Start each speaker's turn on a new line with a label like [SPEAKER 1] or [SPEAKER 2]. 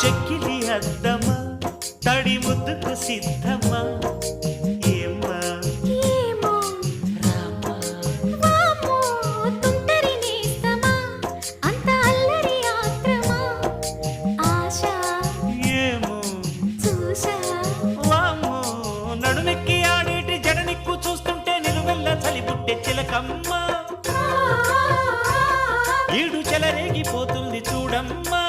[SPEAKER 1] చెక్కిలి అద్దమా తడి ముద్దుకు సిద్ధమా ఏమ్మా
[SPEAKER 2] ఏమో
[SPEAKER 1] రామా
[SPEAKER 2] వామ్మో తుంటరి నేస్తమా అంత అల్లరి ఆత్రమా ఆశ
[SPEAKER 1] ఏమో
[SPEAKER 2] చూశా
[SPEAKER 1] వామ్మో నడుమెక్కి ఆడేటి జడనిక్కు చూస్తుంటే నిలువెల్ల చలిబుట్టే చిలకమ్మ ఈడు చెలరేగిపోతుంది చూడమ్మా